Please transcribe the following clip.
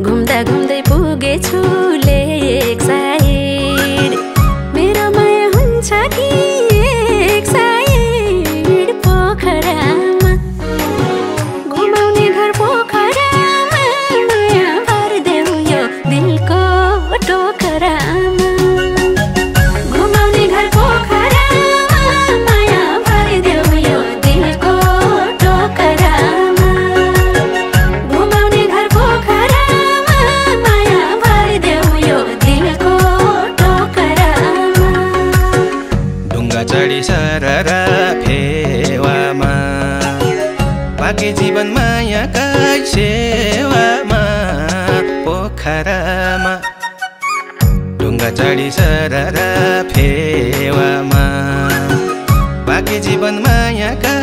घुम्दा घुम्दै पुगेछु लेक साइड मेरो माया हुन्छ कि एक साइड पोखरामा घुमाउने घर पोखरामा माया भरिदेऊ यो दिलको टोकरामा घुमाउने घर पोखरामा माया भरिदेऊ यो दिलको टोकरामा घुमाउने घर पोखरामा माया भरिदेऊ यो दिलको टोकरामा ढुङ्गा चढी सररा फेवामा बाँकी जीवन मायाका सेवामा पोखरामा ढुङ्गा चढी सररा फेवामा बाँकी जीवन मायाका